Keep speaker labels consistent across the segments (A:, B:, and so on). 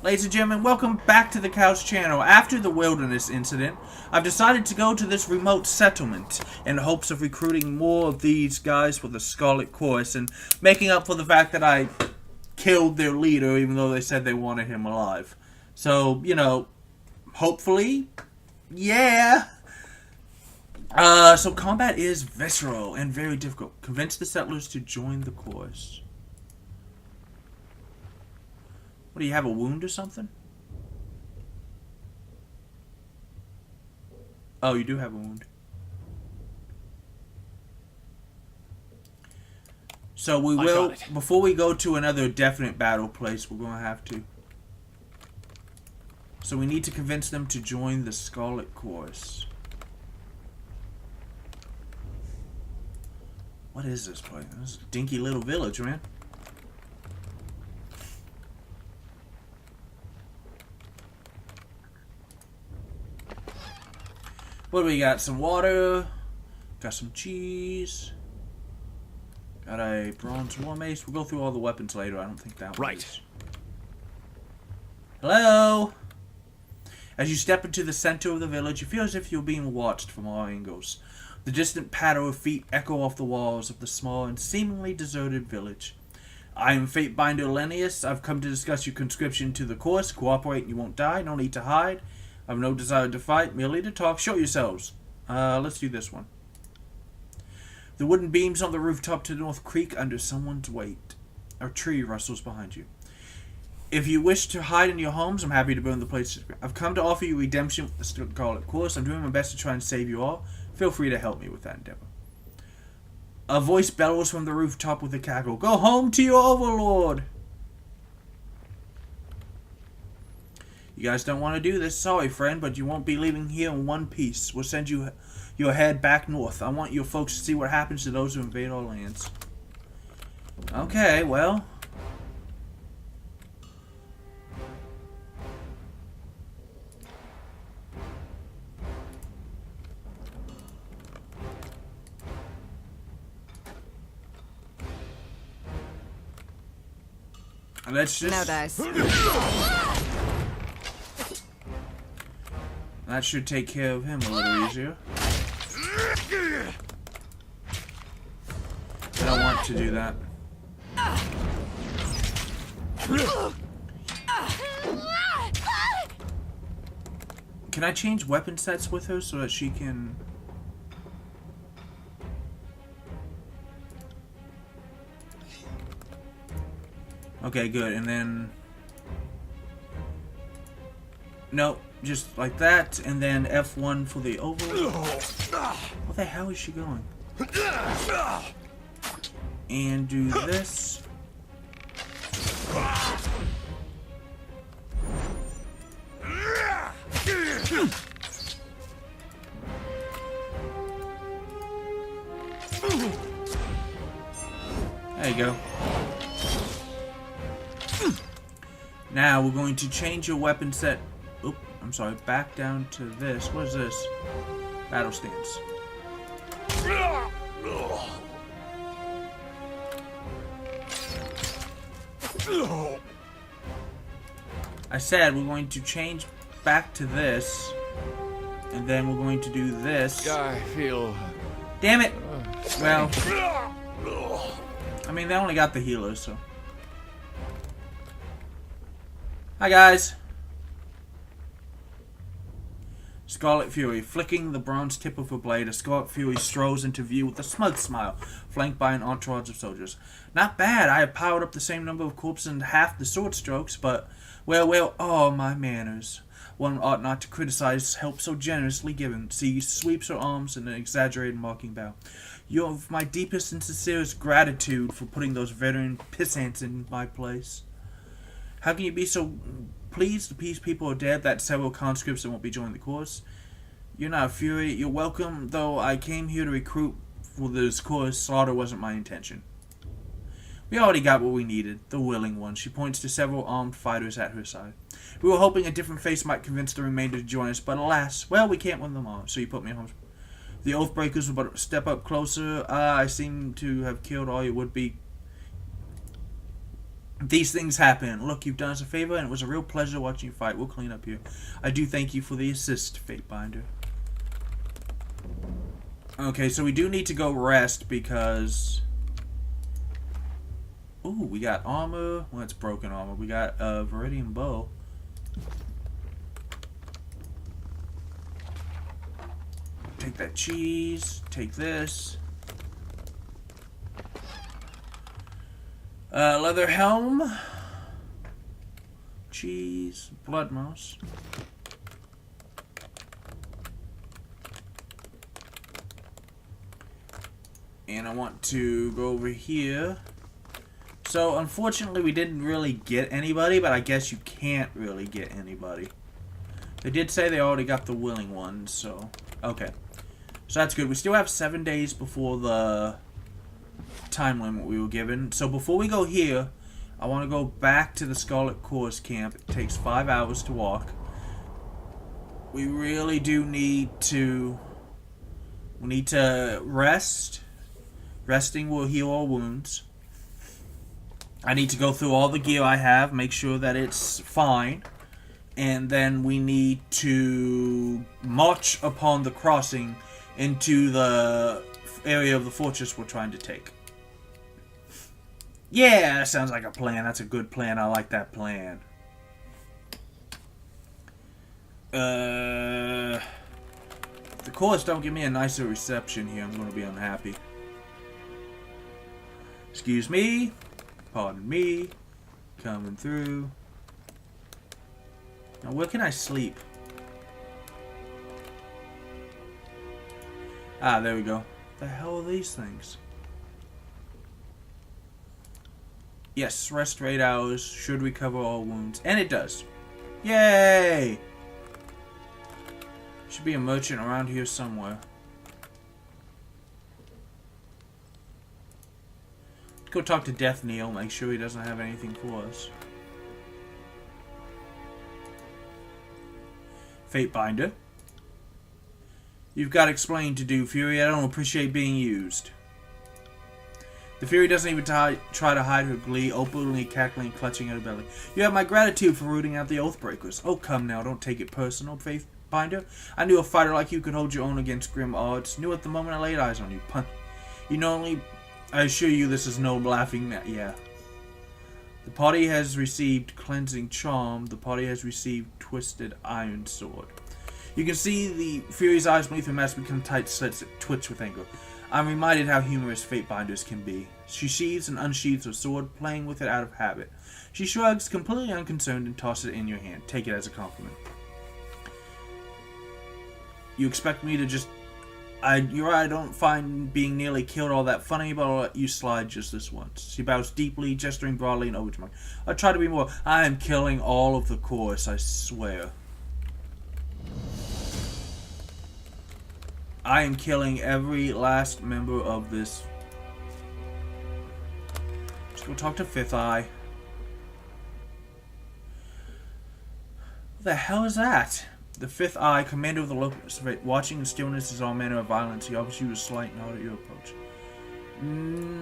A: Ladies and gentlemen, welcome back to the Couch Channel. After the wilderness incident, I've decided to go to this remote settlement in hopes of recruiting more of these guys for the Scarlet Chorus and making up for the fact that I killed their leader even though they said they wanted him alive. So, you know, hopefully, yeah. So combat is visceral and very difficult. Convince the settlers to join the chorus. What, do you have a wound or something? Oh, you do have a wound. So we will, before we go to another definite battle place, we're going to have to. So we need to convince them to join the Scarlet Chorus. What is this place? This is a dinky little village, man. What do we got? Some water. Got some cheese. Got a bronze war mace. We'll go through all the weapons later. I don't think that one is. Hello? As you step into the center of the village, you feel as if you're being watched from all angles. The distant patter of feet echo off the walls of the small and seemingly deserted village. I am Fatebinder Lennius. I've come to discuss your conscription to the course. Cooperate and you won't die. No need to hide. I have no desire to fight, merely to talk. Show yourselves. Let's do this one. The wooden beams on the rooftop to the north creak under someone's weight. A tree rustles behind you. If you wish to hide in your homes, I'm happy to burn the place. I've come to offer you redemption with the Scarlet Chorus. I'm doing my best to try and save you all. Feel free to help me with that endeavor. A voice bellows from the rooftop with a cackle. Go home to your Overlord! You guys don't want to do this. Sorry, friend, but you won't be leaving here in one piece. We'll send you your head back north. I want your folks to see what happens to those who invade our lands. Okay, well. Let's just...
B: No dice.
A: That should take care of him a little easier. I don't want to do that. Can I change weapon sets with her so that she can... Okay, good. And then... Nope. Just like that, and then F1 for the Overlord. What the hell is she going? And do this. There you go. Now we're going to change your weapon set. I'm sorry, back down to this. What is this? Battle stance. I said we're going to change back to this. And then we're going to do this.
C: I feel...
A: Damn it! Well... I mean, they only got the healers, so... Hi, guys! Scarlet Fury. Flicking the bronze tip of her blade, a Scarlet Fury strolls into view with a smug smile, flanked by an entourage of soldiers. Not bad. I have powered up the same number of corpses and half the sword strokes, but... Well, oh, my manners. One ought not to criticize help so generously given. She sweeps her arms in an exaggerated mocking bow. You have my deepest and sincerest gratitude for putting those veteran pissants in my place. How can you be so... Please, the peace people are dead. That's several conscripts that won't be joining the course. You're not a Fury. You're welcome, though I came here to recruit for this course. Slaughter wasn't my intention. We already got what we needed. The willing one. She points to several armed fighters at her side. We were hoping a different face might convince the remainder to join us, but alas, well, we can't win them all. So you put me on. The Oathbreakers will but step up closer. I seem to have killed all your would-be... These things happen. Look, you've done us a favor, and it was a real pleasure watching you fight. We'll clean up here. I do thank you for the assist, Fatebinder. Okay, so we do need to go rest because... Ooh, we got armor. Well, it's broken armor. We got a Viridian bow. Take that cheese. Take this. Leather helm. Cheese. Blood mouse. And I want to go over here. So, unfortunately, we didn't really get anybody, but I guess you can't really get anybody. They did say they already got the willing ones, so... Okay. So that's good. We still have 7 days before the time limit we were given. So before we go here, I want to go back to the Scarlet Corps camp. It takes 5 hours to walk. We really do need to... We need to rest. Resting will heal our wounds. I need to go through all the gear I have, make sure that it's fine. And then we need to march upon the crossing into the area of the fortress we're trying to take. Yeah, that sounds like a plan. That's a good plan. I like that plan. If the Corps don't give me a nicer reception here, I'm going to be unhappy. Excuse me. Pardon me. Coming through. Now, where can I sleep? Ah, there we go. The hell are these things? Yes, rest for 8 hours. Should recover all wounds. And it does. Yay! Should be a merchant around here somewhere. Let's go talk to Death Neil. Make sure he doesn't have anything for us. Fatebinder. You've got explaining to do, Fury. I don't appreciate being used. The Fury doesn't even try to hide her glee, openly cackling and clutching at her belly. You have my gratitude for rooting out the Oathbreakers. Oh, come now, don't take it personal, Fatebinder. I knew a fighter like you could hold your own against grim odds. Knew it the moment I laid eyes on you. You know only... I assure you this is no laughing matter. Yeah. The party has received Cleansing Charm. The party has received Twisted Iron Sword. You can see the Fury's eyes beneath her mask become tight slits that twitch with anger. I'm reminded how humorous Fatebinders can be. She sheathes and unsheathes her sword, playing with it out of habit. She shrugs, completely unconcerned, and tosses it in your hand. Take it as a compliment. You expect me to just... You're right, I don't find being nearly killed all that funny, but I'll let you slide just this once. She bows deeply, gesturing broadly and overjoyed. I'll try to be more... I am killing all of the Corps, I swear. I am killing every last member of this. Let's go talk to Fifth Eye. What the hell is that? The Fifth Eye, commander of the locusts, watching in stillness is all manner of violence. He offers you a slight nod at your approach.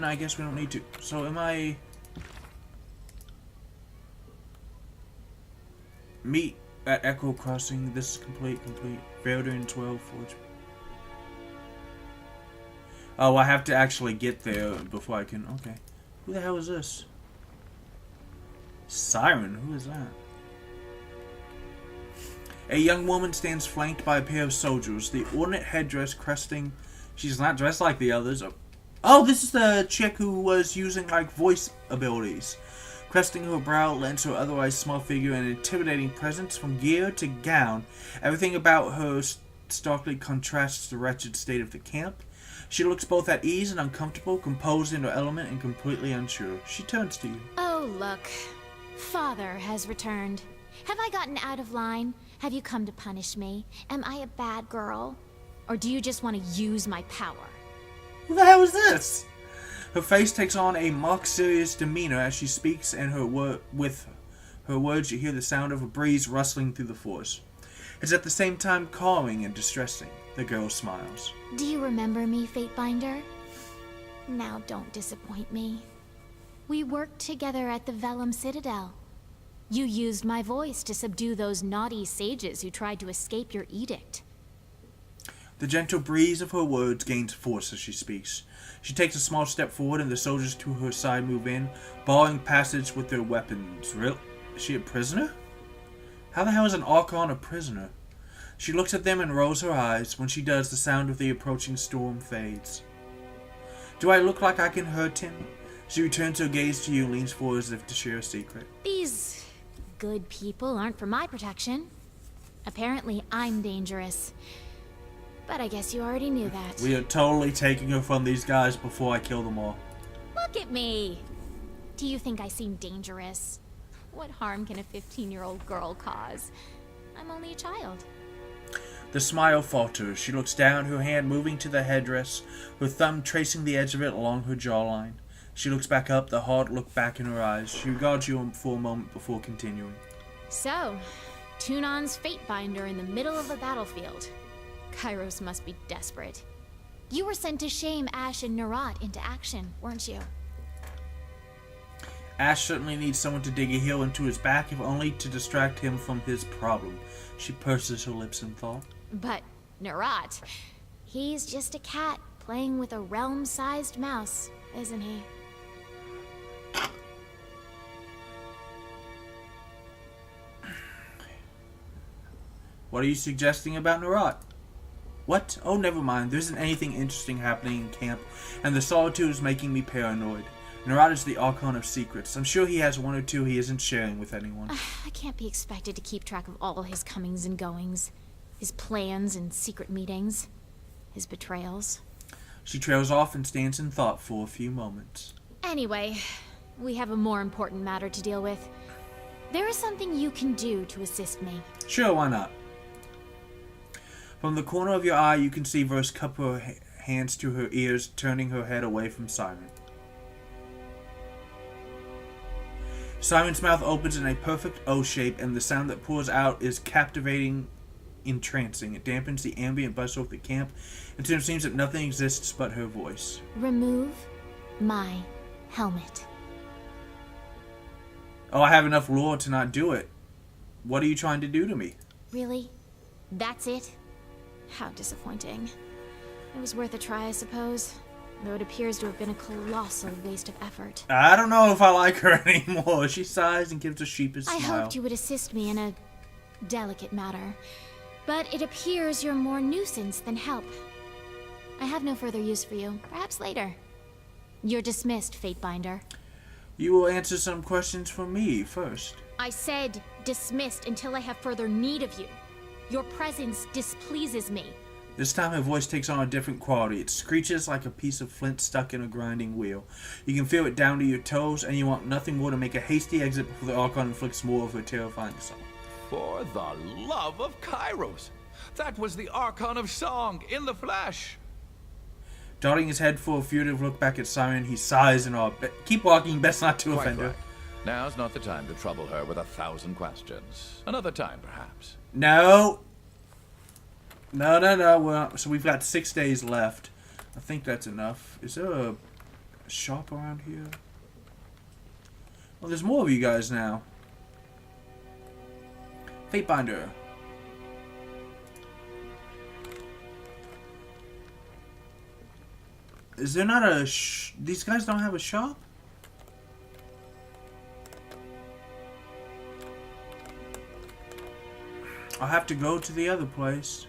A: I guess we don't need to. So am I... Meet at Echo Crossing. This is complete. Failed 12 Forge. Oh, I have to actually get there before I can... Okay. Who the hell is this? Siren? Who is that? A young woman stands flanked by a pair of soldiers. The ornate headdress cresting... She's not dressed like the others. Oh, this is the chick who was using, like, voice abilities. Cresting her brow lends her otherwise small figure an intimidating presence from gear to gown. Everything about her starkly contrasts the wretched state of the camp. She looks both at ease and uncomfortable, composed in her element and completely unsure. She turns to you.
B: Oh, look. Father has returned. Have I gotten out of line? Have you come to punish me? Am I a bad girl? Or do you just want to use my power?
A: Who the hell is this? Her face takes on a mock serious demeanor as she speaks, and with her words you hear the sound of a breeze rustling through the forest. It's at the same time calming and distressing. The girl smiles.
B: Do you remember me, Fatebinder? Now don't disappoint me. We worked together at the Vellum Citadel. You used my voice to subdue those naughty sages who tried to escape your edict.
A: The gentle breeze of her words gains force as she speaks. She takes a small step forward and the soldiers to her side move in, barring passage with their weapons. Is she a prisoner? How the hell is an Archon a prisoner? She looks at them and rolls her eyes. When she does, the sound of the approaching storm fades. Do I look like I can hurt him? She returns her gaze to you and leans forward as if to share a secret.
B: These good people aren't for my protection. Apparently, I'm dangerous. But I guess you already knew that.
A: We are totally taking her from these guys before I kill them all.
B: Look at me! Do you think I seem dangerous? What harm can a 15-year-old girl cause? I'm only a child.
A: The smile falters. She looks down, her hand moving to the headdress, her thumb tracing the edge of it along her jawline. She looks back up, the hard look back in her eyes. She regards you for a moment before continuing.
B: So, Tunon's Fatebinder in the middle of the battlefield. Kairos must be desperate. You were sent to shame Ash and Nerat into action, weren't you?
A: Ash certainly needs someone to dig a heel into his back, if only to distract him from his problem. She purses her lips in thought.
B: But Nerat, he's just a cat playing with a realm-sized mouse, isn't he?
A: What are you suggesting about Nerat? What? Oh, never mind. There isn't anything interesting happening in camp, and the solitude is making me paranoid. Nerat is the Archon of Secrets. I'm sure he has one or two he isn't sharing with anyone.
B: I can't be expected to keep track of all his comings and goings. His plans and secret meetings. His betrayals.
A: She trails off and stands in thought for a few moments.
B: Anyway, we have a more important matter to deal with. There is something you can do to assist me.
A: Sure, why not? From the corner of your eye, you can see Verse cup her hands to her ears, turning her head away from Simon. Simon's mouth opens in a perfect O shape, and the sound that pours out is captivating, entrancing. It dampens the ambient bustle of the camp until it seems that nothing exists but her voice.
B: Remove my helmet.
A: Oh, I have enough lore to not do it. What are you trying to do to me?
B: Really? That's it? How disappointing. It was worth a try, I suppose. Though it appears to have been a colossal waste of effort.
A: I don't know if I like her anymore. She sighs and gives a sheepish smile.
B: I hoped you would assist me in a delicate matter. But it appears you're more nuisance than help. I have no further use for you. Perhaps later. You're dismissed, Fatebinder.
A: You will answer some questions for me first.
B: I said dismissed until I have further need of you. Your presence displeases me.
A: This time her voice takes on a different quality. It screeches like a piece of flint stuck in a grinding wheel. You can feel it down to your toes, and you want nothing more to make a hasty exit before the Archon inflicts more of her terrifying assault.
C: For the love of Kairos! That was the Archon of Song, in the flesh!
A: Darting his head for a furtive look back at Simon, he sighs in awe. Keep walking, best not to
C: Quite
A: offend her.
C: right. Now's not the time to trouble her with 1,000 questions. Another time, perhaps.
A: No! No. Well, so we've got 6 days left. I think that's enough. Is there a shop around here? Well, there's more of you guys now. Fatebinder. Is there not a these guys don't have a shop? I'll have to go to the other place.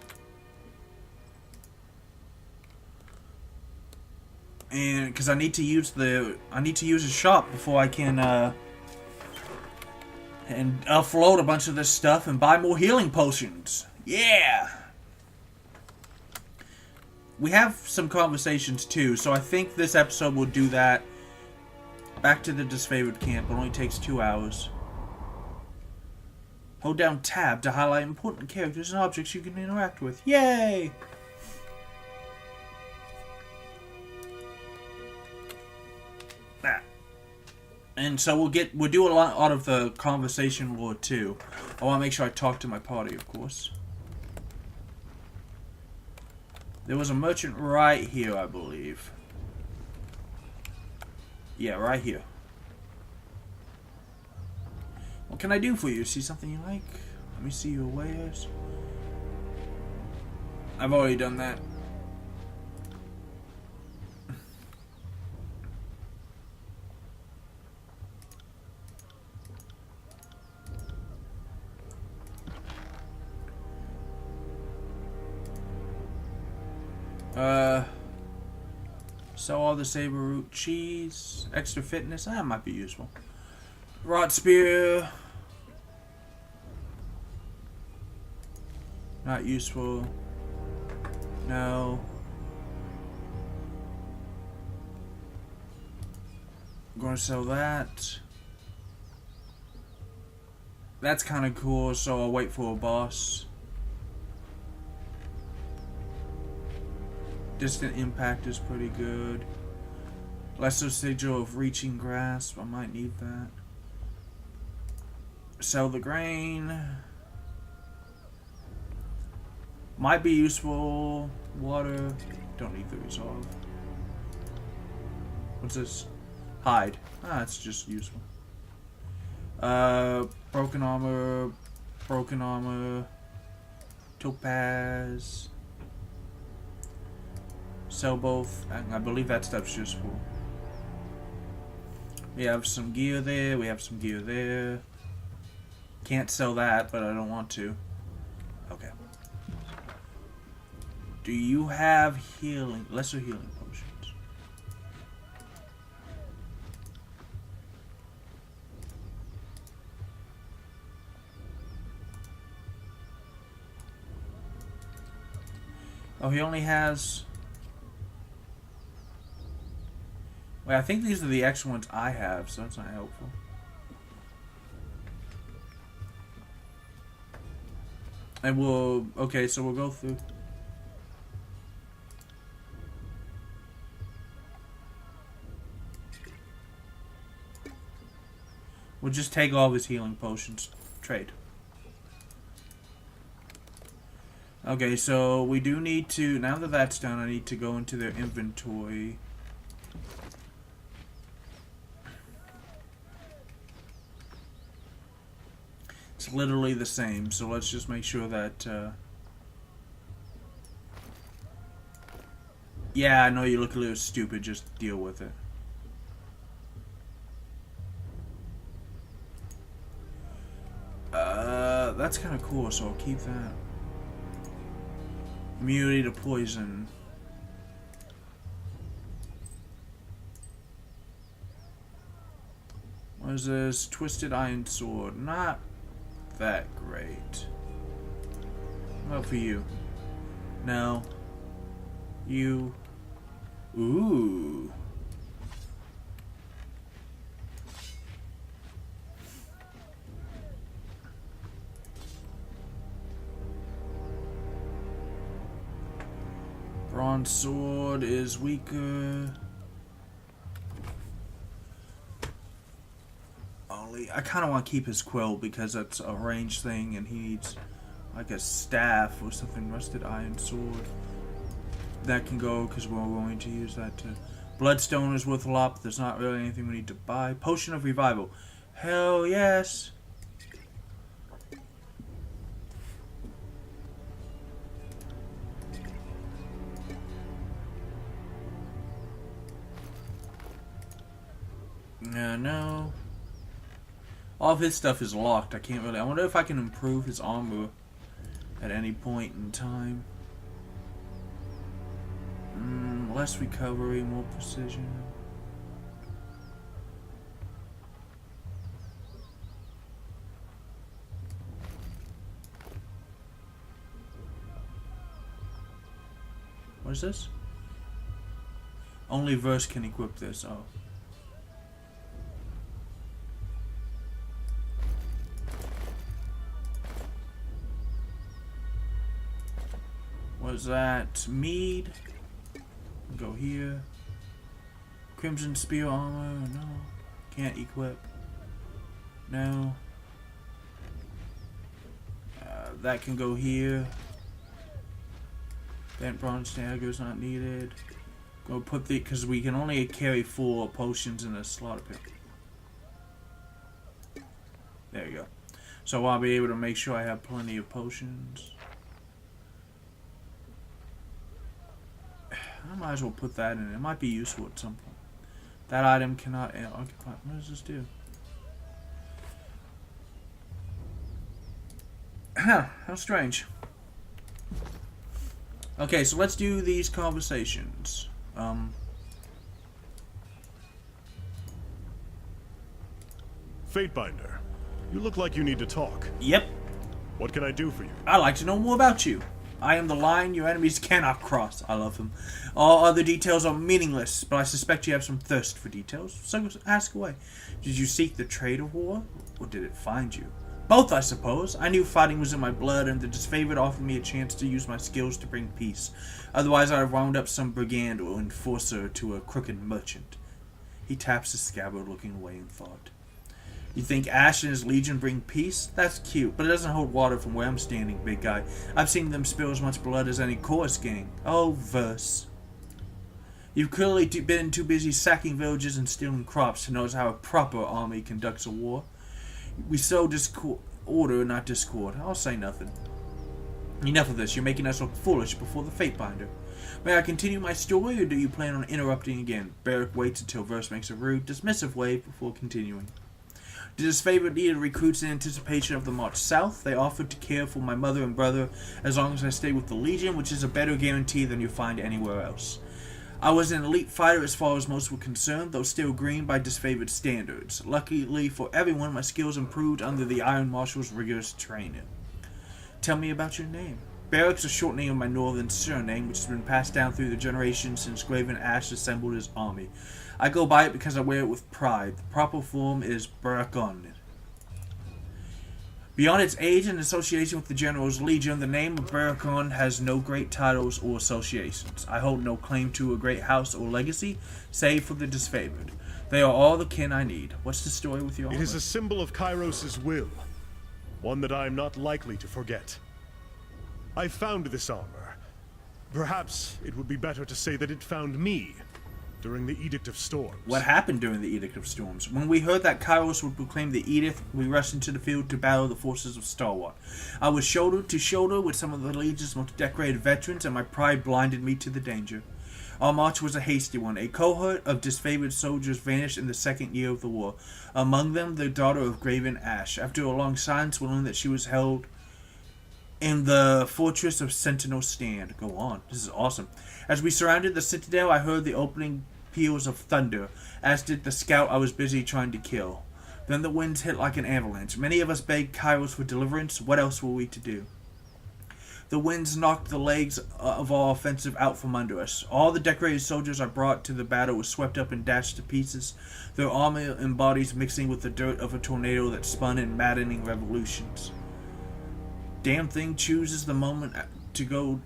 A: And because I need to use a shop before I can and offload a bunch of this stuff and buy more healing potions. Yeah. We have some conversations too, so I think this episode will do that. Back to the disfavored camp. It only takes 2 hours. Hold down tab to highlight important characters and objects you can interact with. Yay! And so we'll do a lot out of the conversation lore too. I want to make sure I talk to my party, of course. There was a merchant right here, I believe. Yeah, right here. What can I do for you? See something you like? Let me see your wares. I've already done that. Sell all the saber root cheese. Extra fitness. That might be useful. Rot spear. Not useful. No. I'm gonna sell that. That's kind of cool, so I'll wait for a boss. Distant impact is pretty good. Lesser sigil of reaching grasp. I might need that. Sell the grain. Might be useful. Water. Don't need the resolve. What's this? Hide. Ah, it's just useful. Broken armor. Broken armor. Topaz. Sell both. I believe that stuff's useful. We have some gear there. We have some gear there. Can't sell that, but I don't want to. Okay. Do you have healing? Lesser healing potions. Oh, he only has... Wait, I think these are the extra ones I have, so that's not helpful. And we'll... Okay, so we'll go through... We'll just take all of his healing potions. Trade. Okay, so we do need to... Now that that's done, I need to go into their inventory... It's literally the same, so let's just make sure that, yeah, I know you look a little stupid, just deal with it. That's kind of cool, so I'll keep that. Immunity to poison. What is this? Twisted Iron Sword. Not that great. What about for you? No. You. Ooh. Bronze sword is weaker. I kind of want to keep his quill because that's a ranged thing and he needs like a staff or something. Rusted iron sword. That can go because we're going to use that to... Bloodstone is worth a lot, but there's not really anything we need to buy. Potion of revival. Hell yes! No. All of his stuff is locked. I can't really... I wonder if I can improve his armor at any point in time. Less recovery, more precision. What is this? Only verse can equip this. Oh. Was that mead? Go here. Crimson Spear armor. No. Can't equip. No. That can go here. Bent bronze dagger's not needed. Go put the... Because we can only carry 4 potions in a slot pit. There you go. So I'll be able to make sure I have plenty of potions. I might as well put that in. It might be useful at some point. That item cannot occupy. What does this do? Huh, how strange. Okay, so let's do these conversations.
D: Fatebinder, you look like you need to talk.
A: Yep.
D: What can I do for you?
A: I'd like to know more about you. I am the line your enemies cannot cross. I love him. All other details are meaningless, but I suspect you have some thirst for details. So ask away. Did you seek the trade of war, or did it find you? Both, I suppose. I knew fighting was in my blood, and the disfavored offered me a chance to use my skills to bring peace. Otherwise, I'd have wound up some brigand or enforcer to a crooked merchant. He taps his scabbard, looking away in thought. You think Ash and his legion bring peace? That's cute, but it doesn't hold water from where I'm standing, big guy. I've seen them spill as much blood as any chorus gang. Oh, verse. You've clearly been too busy sacking villages and stealing crops to notice how a proper army conducts a war. We sow order, not discord. I'll say nothing. Enough of this. You're making us look foolish before the Fatebinder. May I continue my story, or do you plan on interrupting again? Barrack waits until Verse makes a rude, dismissive wave before continuing. Did his favorite leader recruits in anticipation of the march south? They offered to care for my mother and brother as long as I stay with the Legion, which is a better guarantee than you'll find anywhere else. I was an elite fighter as far as most were concerned, though still green by disfavored standards. Luckily for everyone, my skills improved under the Iron Marshal's rigorous training. Tell me about your name. Barrack's a shortening of my northern surname, which has been passed down through the generations since Graven Ash assembled his army. I go by it because I wear it with pride. The proper form is Barrackon. Beyond its age and association with the General's Legion, the name of Barrackon has no great titles or associations. I hold no claim to a great house or legacy, save for the disfavored. They are all the kin I need. What's the story with your armor?
D: It is a symbol of Kairos' will, one that I am not likely to forget. I found this armor. Perhaps it would be better to say that it found me during the Edict of Storms.
A: What happened during the Edict of Storms? When we heard that Kairos would proclaim the Edict, we rushed into the field to battle the forces of Starwater. I was shoulder to shoulder with some of the Legion's most decorated veterans, and my pride blinded me to the danger. Our march was a hasty one. A cohort of disfavored soldiers vanished in the second year of the war. Among them, the daughter of Graven Ash. After a long silence, we learned that she was held in the fortress of Sentinel Stand. Go on. This is awesome. As we surrounded the citadel, I heard the opening peals of thunder, as did the scout I was busy trying to kill. Then the winds hit like an avalanche. Many of us begged Kairos for deliverance. What else were we to do? The winds knocked the legs of our offensive out from under us. All the decorated soldiers I brought to the battle were swept up and dashed to pieces, their armor and bodies mixing with the dirt of a tornado that spun in maddening revolutions. Damn thing chooses the moment to go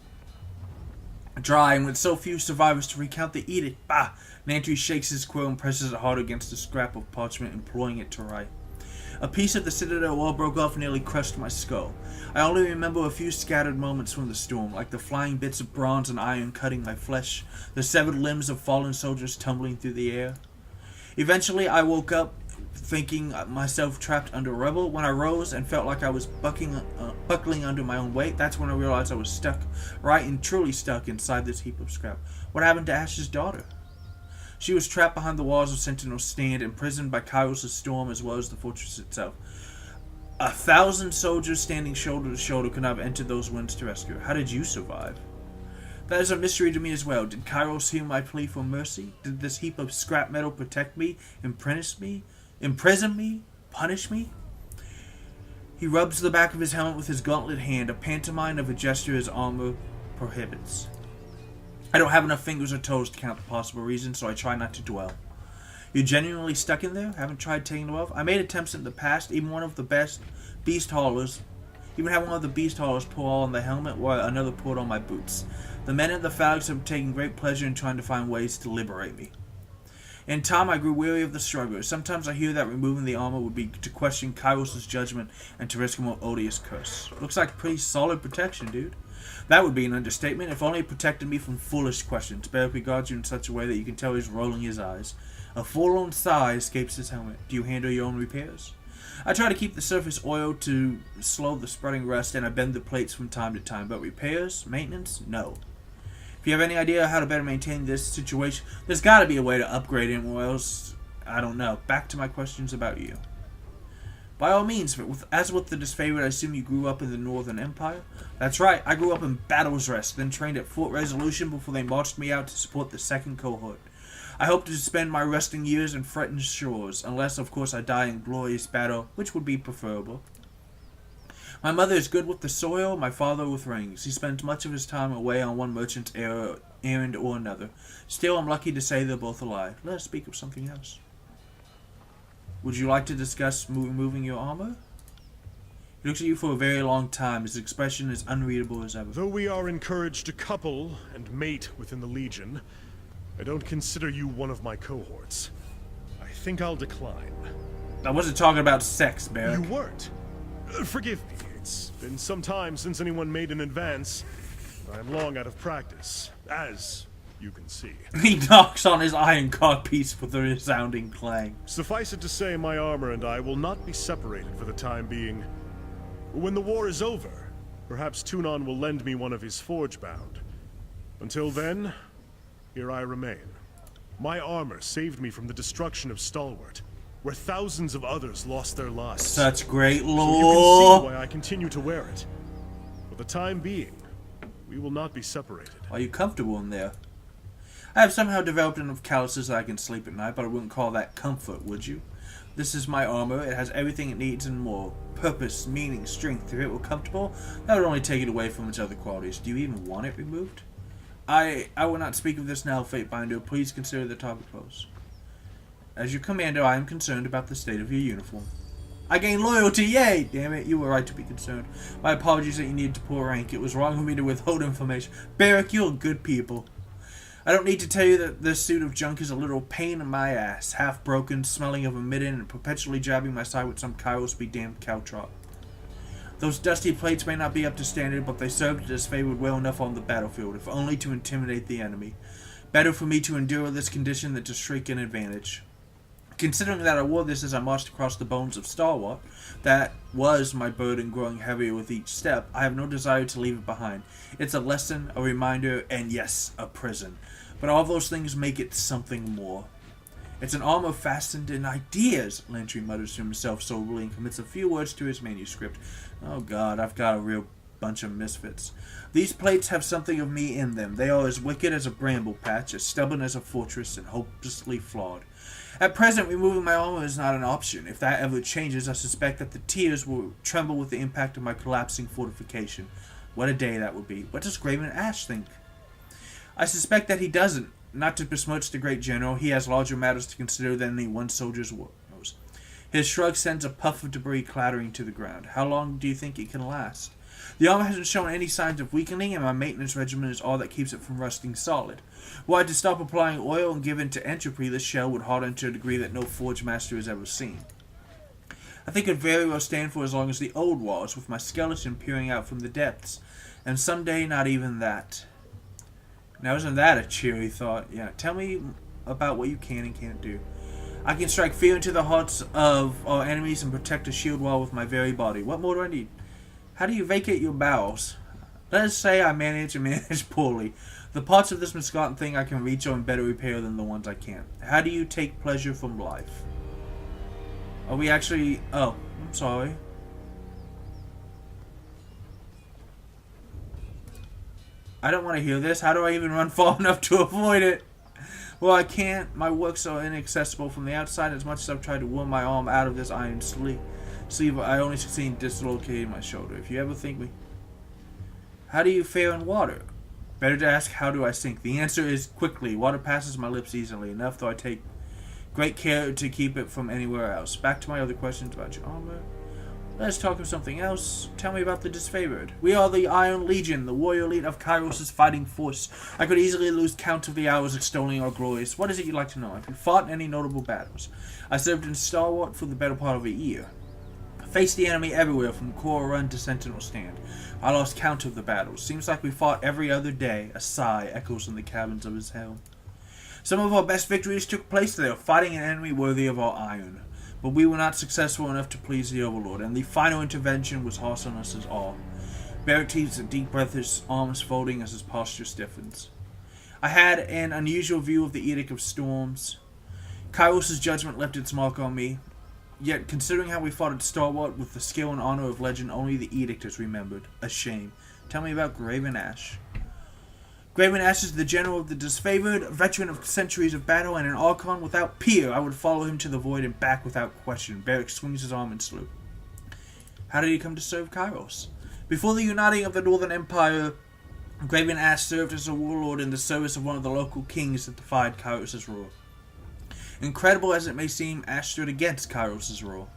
A: dry, and with so few survivors to recount the edict. Bah! Nantry shakes his quill and presses it hard against a scrap of parchment, imploring it to write. A piece of the citadel wall broke off and nearly crushed my skull. I only remember a few scattered moments from the storm, like the flying bits of bronze and iron cutting my flesh, the severed limbs of fallen soldiers tumbling through the air. Eventually, I woke up, thinking myself trapped under rubble. When I rose and felt like I was buckling under my own weight, that's when I realized I was stuck, right and truly stuck inside this heap of scrap. What happened to Ash's daughter? She was trapped behind the walls of Sentinel Stand, imprisoned by Kairos' storm as well as the fortress itself. 1,000 soldiers standing shoulder to shoulder could not have entered those winds to rescue her. How did you survive? That is a mystery to me as well. Did Kairos hear my plea for mercy? Did this heap of scrap metal protect me, imprison me, punish me? He rubs the back of his helmet with his gauntlet hand, a pantomime of a gesture his armor prohibits. I don't have enough fingers or toes to count the possible reasons, so I try not to dwell. You're genuinely stuck in there? Haven't tried taking them off? I made attempts in the past, even had one of the beast haulers pull on the helmet while another pulled on my boots. The men and the Phalanx have taken great pleasure in trying to find ways to liberate me. In time, I grew weary of the struggle. Sometimes I hear that removing the armor would be to question Kairos' judgment and to risk a more odious curse. Looks like pretty solid protection, dude. That would be an understatement. If only it protected me from foolish questions. Barrack regards you in such a way that you can tell he's rolling his eyes. A forlorn sigh escapes his helmet. Do you handle your own repairs? I try to keep the surface oiled to slow the spreading rust, and I bend the plates from time to time, but repairs, maintenance, no. If you have any idea how to better maintain this situation, there's got to be a way to upgrade it, or else, I don't know. Back to my questions about you. By all means, as with the disfavored, I assume you grew up in the Northern Empire? That's right, I grew up in Battle's Rest, then trained at Fort Resolution before they marched me out to support the 2nd Cohort. I hope to spend my resting years in Freton's shores, unless, of course, I die in glorious battle, which would be preferable. My mother is good with the soil, my father with rings. He spends much of his time away on one merchant's errand or another. Still, I'm lucky to say they're both alive. Let us speak of something else. Would you like to discuss removing your armor? He looks at you for a very long time. His expression is unreadable as ever.
D: Though we are encouraged to couple and mate within the Legion, I don't consider you one of my cohorts. I think I'll decline.
A: I wasn't talking about sex, Barrick.
D: You weren't. Forgive me. It's been some time since anyone made an advance. I'm long out of practice, as you can see.
A: He knocks on his iron codpiece with a resounding clang.
D: Suffice it to say, my armor and I will not be separated for the time being. When the war is over, perhaps Tunon will lend me one of his forge-bound. Until then, here I remain. My armor saved me from the destruction of Stalwart, where thousands of others lost their lives.
A: Such great lore.
D: So you can see why I continue to wear it. For the time being, we will not be separated.
A: Are you comfortable in there? I have somehow developed enough calluses that I can sleep at night, but I wouldn't call that comfort, would you? This is my armor. It has everything it needs and more. Purpose, meaning, strength. If it were comfortable, that would only take it away from its other qualities. Do you even want it removed? I will not speak of this now, Fatebinder. Please consider the topic closed. As your commander, I am concerned about the state of your uniform. I gain loyalty, yay! Damn it, you were right to be concerned. My apologies that you needed to pull rank. It was wrong for me to withhold information. Barrick, you're good people. I don't need to tell you that this suit of junk is a little pain in my ass. Half broken, smelling of a midden, and perpetually jabbing my side with some Kairos be damned caltrop. Those dusty plates may not be up to standard, but they served as favored well enough on the battlefield, if only to intimidate the enemy. Better for me to endure this condition than to shriek an advantage. Considering that I wore this as I marched across the bones of Stalwart, that was my burden growing heavier with each step, I have no desire to leave it behind. It's a lesson, a reminder, and yes, a prison. But all those things make it something more. It's an armor fastened in ideas, Lantry mutters to himself soberly and commits a few words to his manuscript. Oh god, I've got a real bunch of misfits. These plates have something of me in them. They are as wicked as a bramble patch, as stubborn as a fortress, and hopelessly flawed. At present, removing my armor is not an option. If that ever changes, I suspect that the tiers will tremble with the impact of my collapsing fortification. What a day that would be. What does Graven Ash think? I suspect that he doesn't. Not to besmirch the great general, he has larger matters to consider than any one soldier's woes. His shrug sends a puff of debris clattering to the ground. How long do you think it can last? The armor hasn't shown any signs of weakening, and my maintenance regimen is all that keeps it from rusting solid. Were I to stop applying oil and give in to entropy, this shell would harden to a degree that no forge master has ever seen. I think it very well stand for as long as the old walls, with my skeleton peering out from the depths, and someday not even that. Now isn't that a cheery thought? Yeah, tell me about what you can and can't do. I can strike fear into the hearts of our enemies and protect a shield wall with my very body. What more do I need? How do you vacate your bowels? Let us say I manage and manage poorly. The parts of this misgotten thing I can reach are in better repair than the ones I can't. How do you take pleasure from life? Are we actually... Oh, I'm sorry. I don't want to hear this. How do I even run far enough to avoid it? Well, I can't. My works are inaccessible from the outside. As much as I've tried to worm my arm out of this iron sleeve, I only succeed in dislocating my shoulder. If you ever think me... How do you fare in water? Better to ask, how do I sink? The answer is quickly. Water passes my lips easily enough, though I take great care to keep it from anywhere else. Back to my other questions about your armor. Let's talk of something else. Tell me about the disfavored. We are the Iron Legion, the warrior elite of Kairos' fighting force. I could easily lose count of the hours extolling our glories. What is it you'd like to know? Have you fought in any notable battles? I served in Stalwart for the better part of a year. Faced the enemy everywhere, from Core Run to Sentinel Stand. I lost count of the battles. Seems like we fought every other day. A sigh echoes in the cabins of his helm. Some of our best victories took place there, fighting an enemy worthy of our iron. but we were not successful enough to please the Overlord, and the final intervention was harsh on us all. Beric takes a deep breath, his arms folding as his posture stiffens. I had an unusual view of the Edict of Storms. Kairos' judgment left its mark on me, yet considering how we fought at Starwater with the skill and honor of legend, only the Edict is remembered. A shame. Tell me about Graven Ash. Graven Ash is the general of the disfavored, a veteran of centuries of battle, and an Archon without peer. I would follow him to the void and back without question. Beric swings his arm in salute. How did he come to serve Kairos? Before the uniting of the Northern Empire, Graven Ash served as a warlord in the service of one of the local kings that defied Kairos' rule. Incredible as it may seem, Ash stood against Kairos' rule.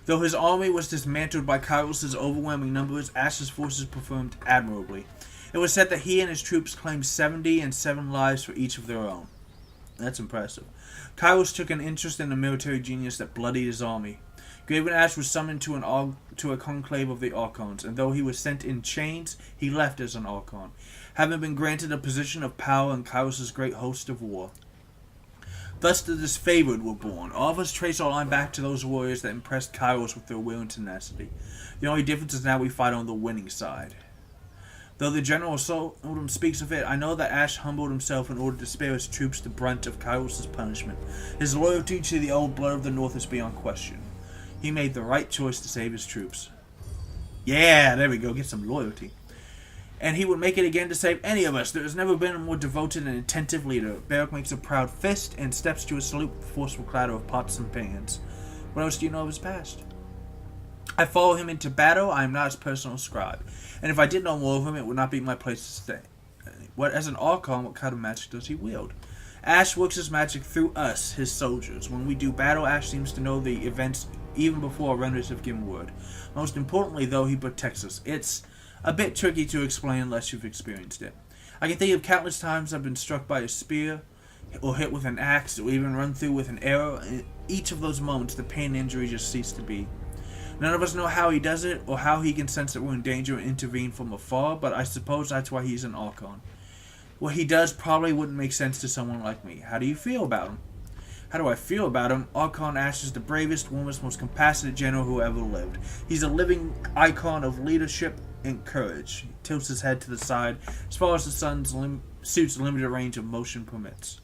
A: Though his army was dismantled by Kairos' overwhelming numbers, Ash's forces performed admirably. It was said that he and his troops claimed 70 and 7 lives for each of their own. That's impressive. Kairos took an interest in the military genius that bloodied his army. Graven Ash was summoned to a conclave of the Archons, and though he was sent in chains, he left as an Archon, having been granted a position of power in Kairos' great host of war. Thus the disfavored were born. All of us trace our line back to those warriors that impressed Kairos with their will and tenacity. The only difference is now we fight on the winning side. Though the general seldom speaks of it, I know that Ash humbled himself in order to spare his troops the brunt of Kairos' punishment. His loyalty to the old blood of the North is beyond question. He made the right choice to save his troops. Yeah, there we go, get some loyalty. And he would make it again to save any of us. There has never been a more devoted and attentive leader. Beric makes a proud fist and steps to a salute with a forceful clatter of pots and pans. What else do you know of his past? I follow him into battle. I am not his personal scribe. And if I did know more of him, it would not be my place to stay. As an Archon, what kind of magic does he wield? Ash works his magic through us, his soldiers. When we do battle, Ash seems to know the events even before our runners have given word. Most importantly, though, he protects us. It's a bit tricky to explain unless you've experienced it. I can think of countless times I've been struck by a spear, or hit with an axe, or even run through with an arrow. In each of those moments, the pain and injury just cease to be. None of us know how he does it, or how he can sense that we're in danger and intervene from afar, but I suppose that's why he's an Archon. What he does probably wouldn't make sense to someone like me. How do you feel about him? How do I feel about him? Archon Ash is the bravest, warmest, most compassionate general who ever lived. He's a living icon of leadership and courage. He tilts his head to the side as far as the sun's suit's limited range of motion permits.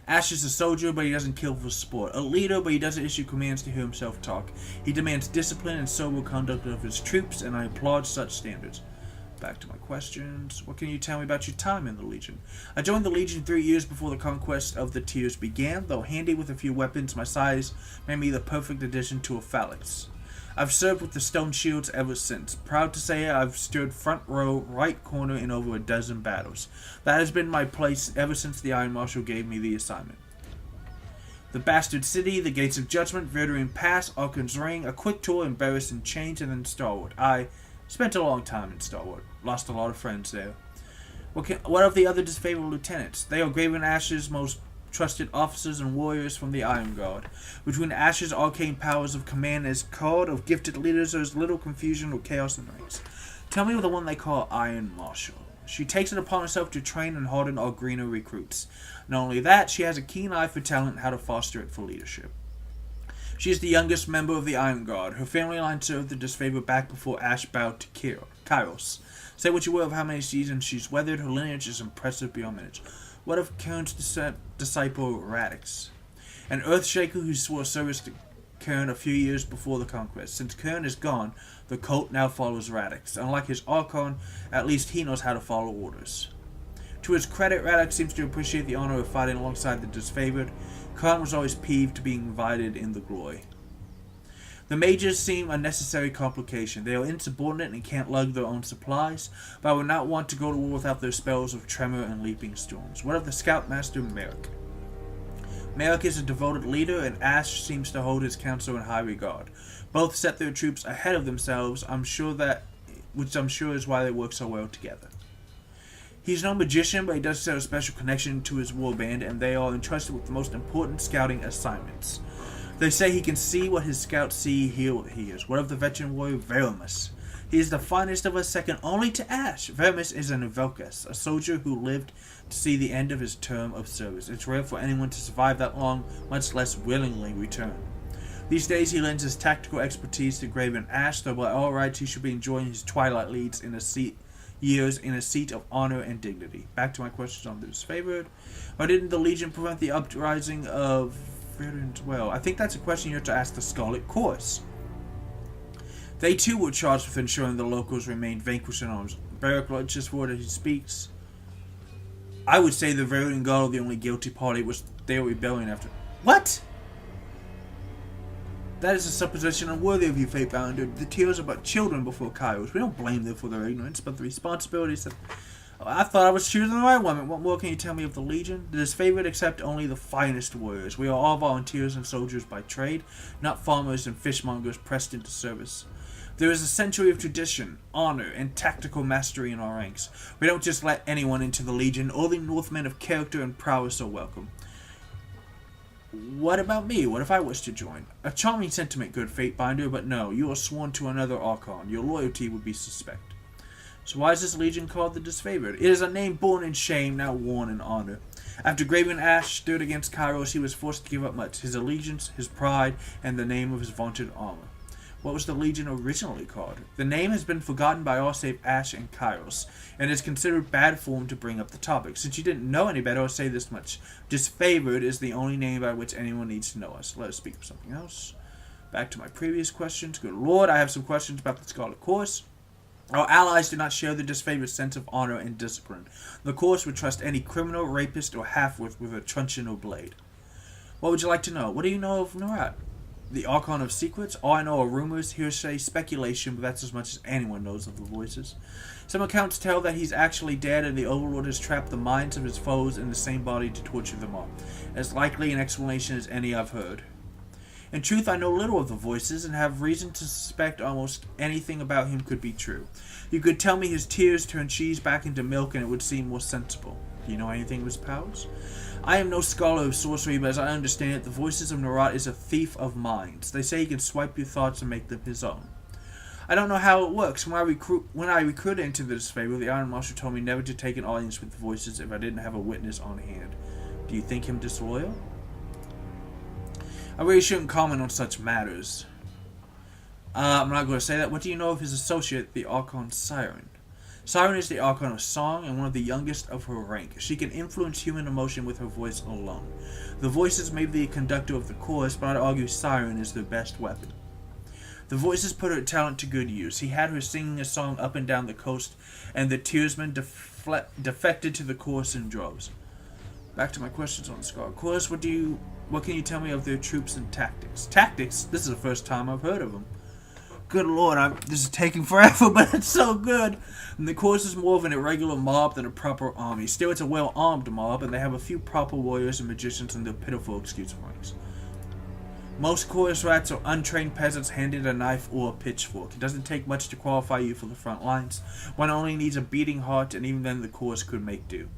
A: Ash is a soldier, but he doesn't kill for sport. A leader, but he doesn't issue commands to hear himself talk. He demands discipline and sober conduct of his troops, and I applaud such standards. Back to my questions. What can you tell me about your time in the Legion? I joined the Legion 3 years before the conquest of the Tiers began. Though handy with a few weapons, my size made me the perfect addition to a phalanx. I've served with the Stone Shields ever since. Proud to say I've stood front row, right corner in over a dozen battles. That has been my place ever since the Iron Marshal gave me the assignment. The Bastard City, the Gates of Judgment, Verduin Pass, Arkan's Ring, a quick tour in Barris and Chains, and then Starwater. I spent a long time in Starwater. Lost a lot of friends there. What of the other disfavored lieutenants? They are Graven Ash's most trusted officers and warriors from the Iron Guard. Between Ash's arcane powers of command as called of gifted leaders, there is little confusion or chaos in ranks. Tell me of the one they call Iron Marshal. She takes it upon herself to train and harden our greener recruits. Not only that, she has a keen eye for talent and how to foster it for leadership. She is the youngest member of the Iron Guard. Her family line served the disfavored back before Ash bowed to Kairos. Say what you will of how many seasons she's weathered, her lineage is impressive beyond minutes. What of Kern's disciple Radix? An Earthshaker who swore service to Kern a few years before the conquest. Since Kern is gone, the cult now follows Radix. Unlike his Archon, at least he knows how to follow orders. To his credit, Radix seems to appreciate the honor of fighting alongside the disfavored. Kern was always peeved to being invited in the glory. The mages seem a necessary complication. They are insubordinate and can't lug their own supplies, but I would not want to go to war without their spells of tremor and leaping storms. What of the Scoutmaster Merrick? Merrick is a devoted leader, and Ash seems to hold his counsel in high regard. Both set their troops ahead of themselves, which I'm sure is why they work so well together. He's no magician, but he does have a special connection to his warband, and they are entrusted with the most important scouting assignments. They say he can see what his scouts see, hear what he hears. What of the veteran warrior Veramus? He is the finest of us, second only to Ash. Veramus is an Evelkus, a soldier who lived to see the end of his term of service. It's rare for anyone to survive that long, much less willingly return. These days he lends his tactical expertise to Graven Ash, though by all rights he should be enjoying his twilight leads in a seat of honor and dignity. Back to my questions on the disfavored. Why didn't the Legion prevent the uprising of Verdant? Well, I think that's a question you have to ask the Scarlet Chorus. They too were charged with ensuring the locals remained vanquished in arms. Barrack lunches forward as he speaks. I would say the Verdant Guard, the only guilty party, was their rebellion after. What? That is a supposition unworthy of you, Fatebounder. The tears are but children before Kairos. We don't blame them for their ignorance, but the responsibilities that... I thought I was choosing the right woman. What more can you tell me of the Legion? The disfavored accept only the finest warriors. We are all volunteers and soldiers by trade, not farmers and fishmongers pressed into service. There is a century of tradition, honor, and tactical mastery in our ranks. We don't just let anyone into the Legion. Only Northmen of character and prowess are welcome. What about me? What if I wish to join? A charming sentiment, good Fatebinder, but no, you are sworn to another Archon. Your loyalty would be suspect. So why is this Legion called the Disfavored? It is a name born in shame, now worn in honor. After Graven Ash stood against Kairos, he was forced to give up much. His allegiance, his pride, and the name of his vaunted armor. What was the Legion originally called? The name has been forgotten by all save Ash and Kairos, and is considered bad form to bring up the topic. Since you didn't know any better, I'll say this much. Disfavored is the only name by which anyone needs to know us. Let us speak of something else. Back to my previous questions. Good Lord, I have some questions about the Scarlet Chorus. Our allies do not share the disfavored sense of honor and discipline. The Chorus would trust any criminal, rapist, or half-wit with a truncheon or blade. What would you like to know? What do you know of Nerat? The Archon of Secrets? All I know are rumors, hearsay, speculation, but that's as much as anyone knows of the voices. Some accounts tell that he's actually dead and the Overlord has trapped the minds of his foes in the same body to torture them all. As likely an explanation as any I've heard. In truth, I know little of the voices and have reason to suspect almost anything about him could be true. You could tell me his tears turn cheese back into milk and it would seem more sensible. Do you know anything of his powers? I am no scholar of sorcery, but as I understand it, the voices of Nerat is a thief of minds. They say he can swipe your thoughts and make them his own. I don't know how it works. When I recruited into the Disfavored, the Iron Master told me never to take an audience with the voices if I didn't have a witness on hand. Do you think him disloyal? I really shouldn't comment on such matters. I'm not going to say that. What do you know of his associate, the Archon Siren? Siren is the Archon of Song and one of the youngest of her rank. She can influence human emotion with her voice alone. The voices may be the conductor of the chorus, but I'd argue Siren is their best weapon. The voices put her talent to good use. He had her singing a song up and down the coast, and the tearsmen defected to the chorus in droves. Back to my questions on the Scarlet Chorus. What can you tell me of their troops and tactics? Tactics? This is the first time I've heard of them. Good Lord, this is taking forever, but it's so good. And the Chorus is more of an irregular mob than a proper army. Still, it's a well-armed mob, and they have a few proper warriors and magicians in their pitiful excuse ranks. Most chorus rats are untrained peasants handed a knife or a pitchfork. It doesn't take much to qualify you for the front lines. One only needs a beating heart, and even then the chorus could make do.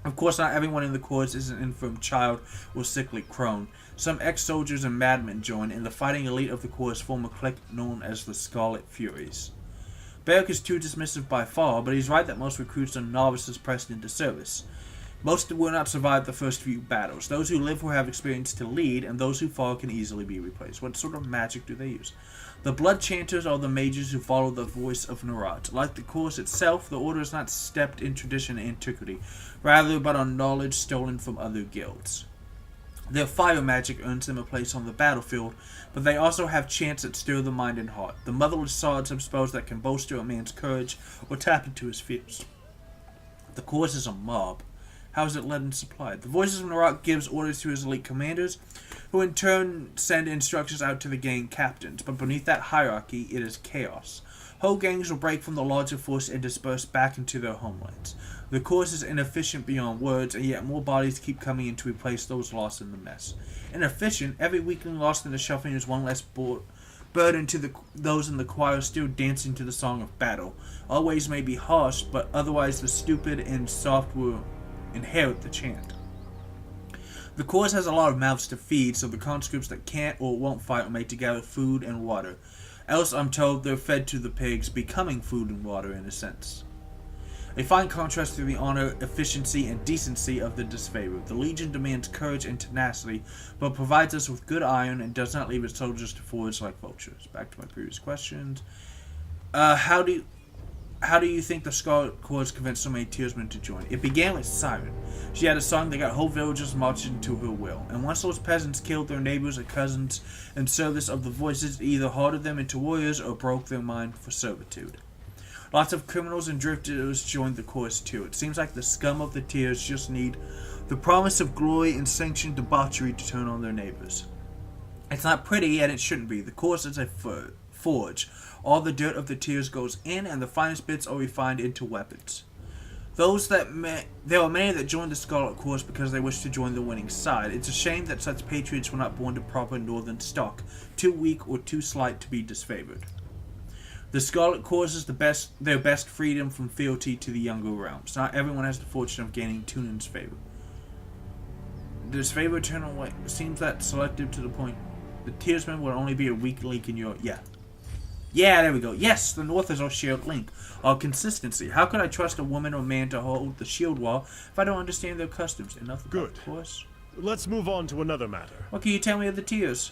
A: Of course, not everyone in the chorus is an infirm child or sickly crone. Some ex-soldiers and madmen join, and the fighting elite of the chorus form a clique known as the Scarlet Furies. Barrack is too dismissive by far, but he's right that most recruits are novices pressed into service. Most will not survive the first few battles. Those who live will have experience to lead, and those who fall can easily be replaced. What sort of magic do they use? The Blood Chanters are the mages who follow the voice of Nerat. Like the chorus itself, the order is not steeped in tradition and antiquity, rather but on knowledge stolen from other guilds. Their fire magic earns them a place on the battlefield, but they also have chants that stir the mind and heart. The motherless swords have spells that can bolster a man's courage or tap into his fears. The chorus is a mob. How is it led and supplied? The voices of Nerat gives orders to his elite commanders, who in turn send instructions out to the gang captains, but beneath that hierarchy it is chaos. Whole gangs will break from the larger force and disperse back into their homelands. The chorus is inefficient beyond words, and yet more bodies keep coming in to replace those lost in the mess. Inefficient? Every weakling lost in the shuffling is one less burden to those in the choir still dancing to the song of battle. All ways may be harsh, but otherwise the stupid and soft will inherit the chant. The chorus has a lot of mouths to feed, so the conscripts that can't or won't fight will make to gather food and water. Else, I'm told, they're fed to the pigs, becoming food and water in a sense. A fine contrast to the honor, efficiency, and decency of the disfavored. The Legion demands courage and tenacity, but provides us with good iron and does not leave its soldiers to forage like vultures. Back to my previous questions. How do you think the Scarlet Corps convinced so many Tearsmen to join? It began with Siren. She had a song that got whole villages marching to her will. And once those peasants killed their neighbors or cousins in service of the voices, it either hardened them into warriors or broke their mind for servitude. Lots of criminals and drifters joined the chorus too. It seems like the scum of the Tears just need the promise of glory and sanctioned debauchery to turn on their neighbors. It's not pretty, and it shouldn't be. The chorus is a forge. All the dirt of the Tears goes in, and the finest bits are refined into weapons. There are many that joined the Scarlet Corps because they wish to join the winning side. It's a shame that such patriots were not born to proper northern stock, too weak or too slight to be disfavored. The Scarlet Corps is their best freedom from fealty to the younger realms. Not everyone has the fortune of gaining Tunan's favor. The disfavor turn away seems that selective to the point. The Tearsmen will only be a weak link in your... Yeah, there we go. Yes, the North is our shared link. Our consistency. How could I trust a woman or man to hold the shield wall if I don't understand their customs? Enough about the course.
D: Let's move on to another matter.
A: What can you tell me of the Tears?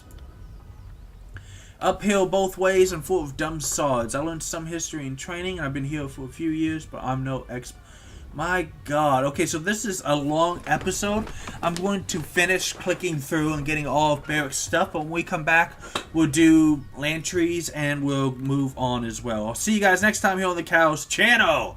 A: Uphill both ways and full of dumb sods. I learned some history and training, and I've been here for a few years, but I'm no expert. My god. Okay, so this is a long episode. I'm going to finish clicking through and getting all of Barrick's stuff, but when we come back, we'll do land trees and we'll move on as well. I'll see you guys next time here on the Cows channel.